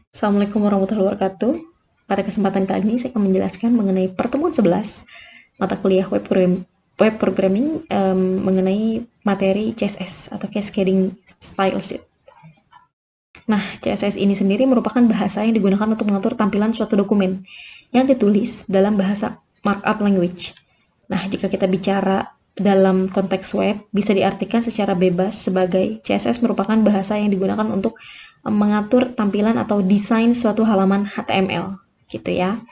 Assalamualaikum warahmatullahi wabarakatuh. Pada kesempatan kali ini saya akan menjelaskan mengenai pertemuan 11 mata kuliah web programming mengenai materi CSS atau Cascading Style Sheet. Nah, CSS ini sendiri merupakan bahasa yang digunakan untuk mengatur tampilan suatu dokumen yang ditulis dalam bahasa markup language. Nah, jika kita bicara dalam konteks web, bisa diartikan secara bebas sebagai CSS merupakan bahasa yang digunakan untuk mengatur tampilan atau desain suatu halaman HTML, gitu ya.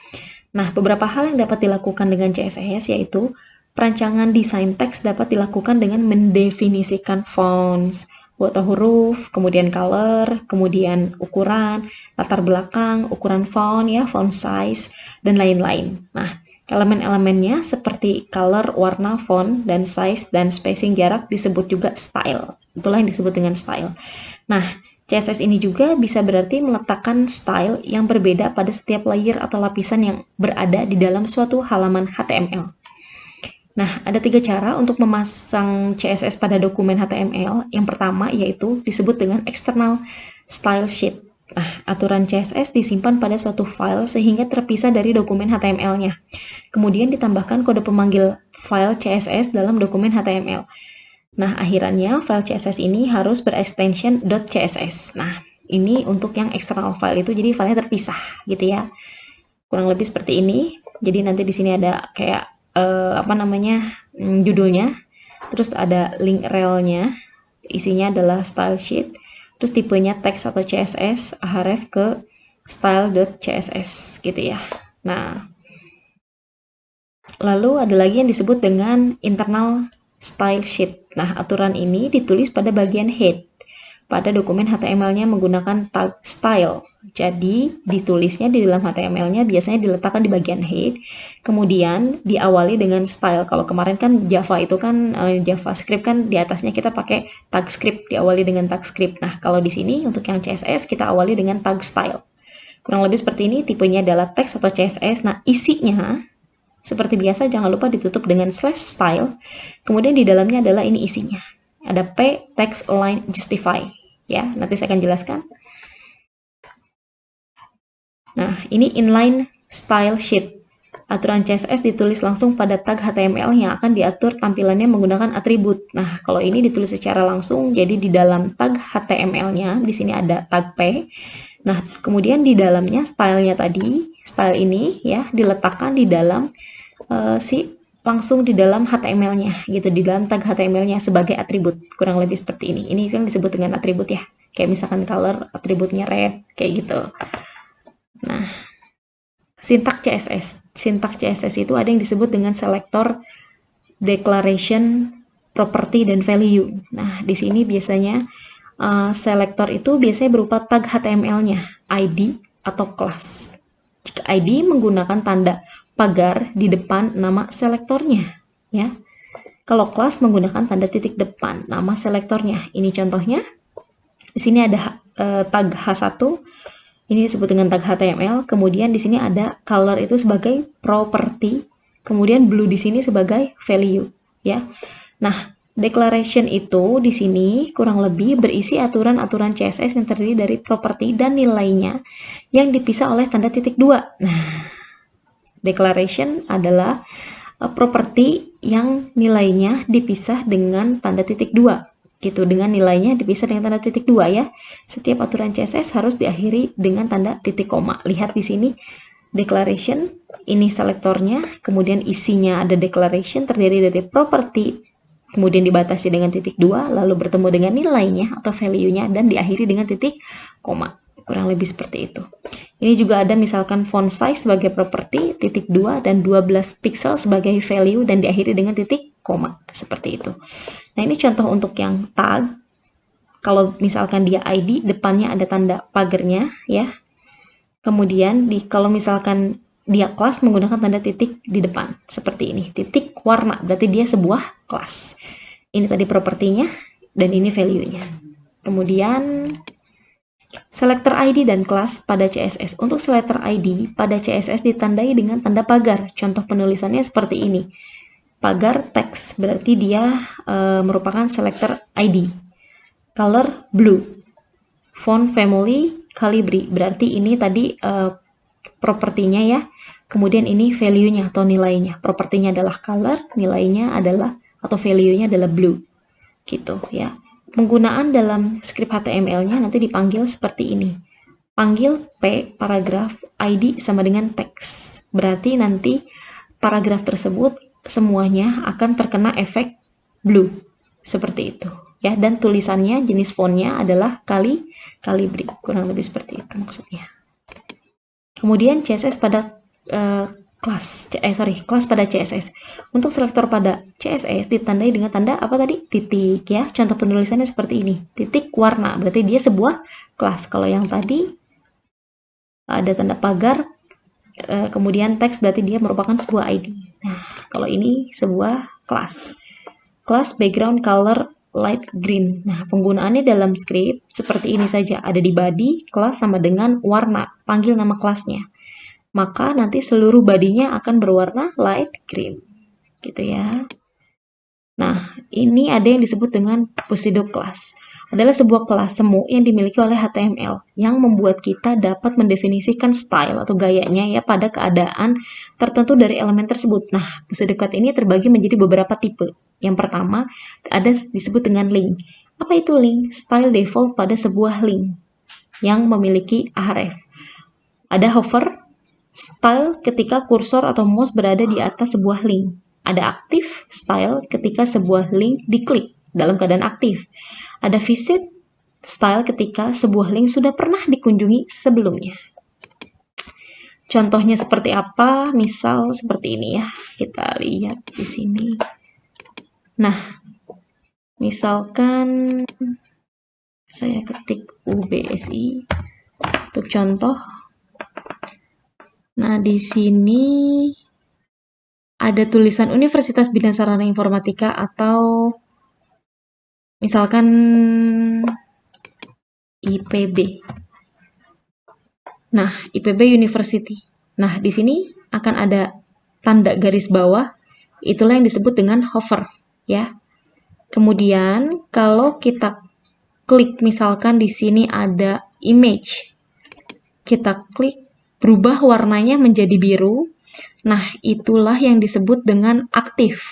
Nah, beberapa hal yang dapat dilakukan dengan CSS yaitu perancangan desain teks dapat dilakukan dengan mendefinisikan fonts, atau huruf, kemudian color, kemudian ukuran, latar belakang, ukuran font ya, font size, dan lain-lain. Nah, elemen-elemennya seperti color, warna, font, dan size, dan spacing jarak disebut juga style. Itulah yang disebut dengan style. Nah, CSS ini juga bisa berarti meletakkan style yang berbeda pada setiap layer atau lapisan yang berada di dalam suatu halaman HTML. Nah, ada 3 cara untuk memasang CSS pada dokumen HTML. Yang pertama yaitu disebut dengan external style sheet. Nah, aturan CSS disimpan pada suatu file sehingga terpisah dari dokumen HTML-nya. Kemudian ditambahkan kode pemanggil file CSS dalam dokumen HTML. Nah, akhirannya file CSS ini harus berextension .css. Nah, ini untuk yang external file itu jadi filenya terpisah gitu ya. Kurang lebih seperti ini. Jadi nanti di sini ada kayak judulnya, terus ada link relnya, isinya adalah style sheet, terus tipenya text atau CSS, href ke style.css gitu ya. Nah, lalu ada lagi yang disebut dengan internal style sheet. Nah, aturan ini ditulis pada bagian head pada dokumen HTML-nya menggunakan tag style. Jadi, ditulisnya di dalam HTML-nya biasanya diletakkan di bagian head, kemudian diawali dengan style. Kalau kemarin kan Java itu kan JavaScript kan di atasnya kita pakai tag script, diawali dengan tag script. Nah, kalau di sini untuk yang CSS kita awali dengan tag style. Kurang lebih seperti ini, tipenya adalah text atau CSS. Nah, isinya seperti biasa jangan lupa ditutup dengan slash style. Kemudian di dalamnya adalah ini isinya. Ada P, text, align, justify. Ya, nanti saya akan jelaskan. Nah, ini inline style sheet. Aturan CSS ditulis langsung pada tag HTML yang akan diatur tampilannya menggunakan atribut. Nah, kalau ini ditulis secara langsung, jadi di dalam tag HTML-nya, di sini ada tag P. Nah, kemudian di dalamnya style-nya tadi, style ini ya, diletakkan di dalam langsung di dalam HTML-nya gitu, di dalam tag HTML-nya sebagai atribut. Kurang lebih seperti ini. Ini kan disebut dengan atribut ya. Kayak misalkan color, atributnya red, kayak gitu. Nah, sintak CSS. Sintak CSS itu ada yang disebut dengan selector, declaration, property, dan value. Nah, di sini biasanya selector itu biasanya berupa tag HTML-nya, ID, atau kelas. Jika ID menggunakan tanda pagar di depan nama selektornya, ya. Kalau kelas menggunakan tanda titik depan nama selektornya. Ini contohnya. Di sini ada tag H1, ini disebut dengan tag HTML. Kemudian di sini ada color itu sebagai property, kemudian blue di sini sebagai value, ya. Nah, declaration itu di sini kurang lebih berisi aturan-aturan CSS yang terdiri dari properti dan nilainya yang dipisah oleh tanda titik 2. Nah, declaration adalah properti yang nilainya dipisah dengan tanda titik 2. Gitu, dengan nilainya dipisah dengan tanda titik 2 ya. Setiap aturan CSS harus diakhiri dengan tanda titik koma. Lihat di sini declaration, ini selektornya, kemudian isinya ada declaration terdiri dari properti, kemudian dibatasi dengan titik 2, lalu bertemu dengan nilainya atau value-nya, dan diakhiri dengan titik koma. Kurang lebih seperti itu. Ini juga ada misalkan font size sebagai properti, titik 2, dan 12 pixel sebagai value, dan diakhiri dengan titik koma. Seperti itu. Nah, ini contoh untuk yang tag. Kalau misalkan dia ID, depannya ada tanda pagernya, ya. Kemudian, kalau misalkan dia kelas menggunakan tanda titik di depan. Seperti ini. Titik warna, berarti dia sebuah kelas. Ini tadi propertinya, dan ini value-nya. Kemudian, selector ID dan kelas pada CSS. Untuk selector ID pada CSS ditandai dengan tanda pagar. Contoh penulisannya seperti ini. Pagar teks, berarti dia merupakan selector ID. Color blue. Font family, Calibri. Berarti ini tadi propertinya ya. Kemudian ini value-nya atau nilainya. Propertinya adalah color, nilainya adalah atau value-nya adalah blue. Gitu ya. Penggunaan dalam script HTML-nya nanti dipanggil seperti ini. Panggil P paragraf ID sama dengan teks. Berarti nanti paragraf tersebut semuanya akan terkena efek blue. Seperti itu. Ya, dan tulisannya jenis fontnya adalah Calibri. Kurang lebih seperti itu maksudnya. Kemudian CSS pada kelas pada CSS. Untuk selektor pada CSS ditandai dengan tanda apa tadi? Titik ya. Contoh penulisannya seperti ini. Titik warna, berarti dia sebuah kelas. Kalau yang tadi ada tanda pagar, kemudian teks berarti dia merupakan sebuah ID. Nah, kalau ini sebuah kelas. Kelas background color light green. Nah, penggunaannya dalam script seperti ini saja. Ada di body, kelas sama dengan warna. Panggil nama kelasnya. Maka nanti seluruh bodinya akan berwarna light green. Gitu ya. Nah, ini ada yang disebut dengan pseudo class. Adalah sebuah kelas semu yang dimiliki oleh HTML yang membuat kita dapat mendefinisikan style atau gayanya ya pada keadaan tertentu dari elemen tersebut. Nah, pseudo class ini terbagi menjadi beberapa tipe. Yang pertama ada disebut dengan link. Apa itu link? Style default pada sebuah link yang memiliki href. Ada hover, style ketika kursor atau mouse berada di atas sebuah link. Ada active style ketika sebuah link diklik dalam keadaan aktif. Ada visit style ketika sebuah link sudah pernah dikunjungi sebelumnya. Contohnya seperti apa? Misal seperti ini ya. Kita lihat di sini. Nah, misalkan saya ketik UBSI untuk contoh. Nah, di sini ada tulisan Universitas Bina Sarana Informatika atau misalkan IPB. Nah, IPB University. Nah, di sini akan ada tanda garis bawah, itulah yang disebut dengan hover, ya. Kemudian, kalau kita klik, misalkan di sini ada image, kita klik, berubah warnanya menjadi biru. Nah, itulah yang disebut dengan aktif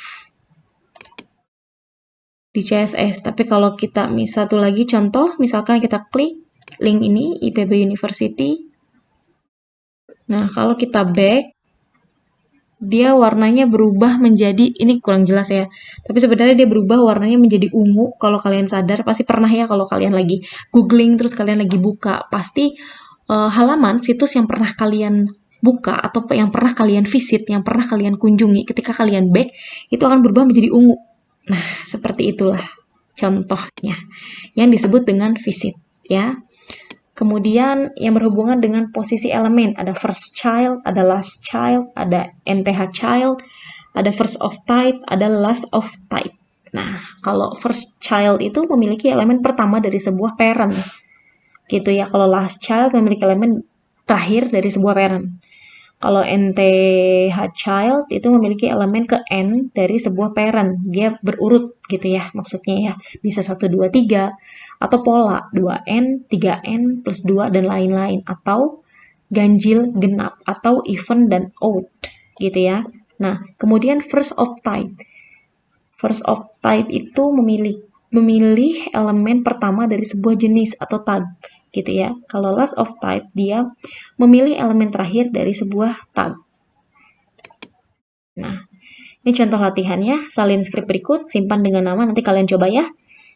di CSS. Tapi kalau kita satu lagi contoh, misalkan kita klik link ini IPB University. Nah, kalau kita back, dia warnanya berubah menjadi, ini kurang jelas ya, tapi sebenarnya dia berubah warnanya menjadi ungu. Kalau kalian sadar, pasti pernah ya kalau kalian lagi googling, terus kalian lagi buka, pasti halaman situs yang pernah kalian buka, atau yang pernah kalian visit, yang pernah kalian kunjungi, ketika kalian back, itu akan berubah menjadi ungu. Nah, seperti itulah contohnya yang disebut dengan visit ya. Kemudian yang berhubungan dengan posisi elemen, ada first child, ada last child, ada nth child, ada first of type, ada last of type. Nah, kalau first child itu memiliki elemen pertama dari sebuah parent. Gitu ya. Kalau last child memiliki elemen terakhir dari sebuah parent. Kalau nth child itu memiliki elemen ke n dari sebuah parent. Dia berurut gitu ya maksudnya ya. Bisa 1, 2, 3. Atau pola 2n, 3n, plus 2, dan lain-lain. Atau ganjil, genap. Atau even dan odd gitu ya. Nah, kemudian first of type. First of type itu memilih elemen pertama dari sebuah jenis atau tag gitu ya. Kalau last of type dia memilih elemen terakhir dari sebuah tag. Nah, ini contoh latihannya. Salin script berikut, simpan dengan nama, nanti kalian coba ya.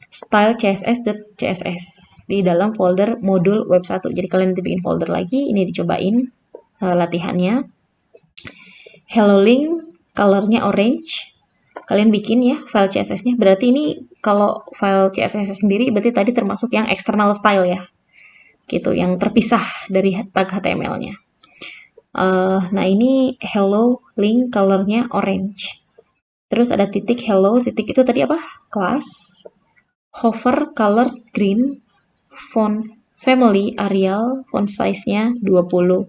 Style css.css di dalam folder modul web 1. Jadi kalian nanti bikin folder lagi, ini dicobain latihannya. Hello link, colornya orange. Kalian bikin ya file CSS-nya. Berarti ini kalau file CSS sendiri berarti tadi termasuk yang external style ya. Gitu, yang terpisah dari tag HTML-nya. Nah, ini hello link colornya orange. Terus ada titik hello, titik itu tadi apa? Class. Hover color green. Font family Arial, font size-nya 20.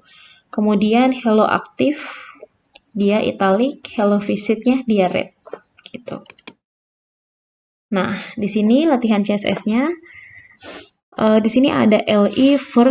Kemudian hello active, dia italic, hello visit-nya dia red. Gitu. Nah, di sini latihan CSS-nya. Di sini ada LI first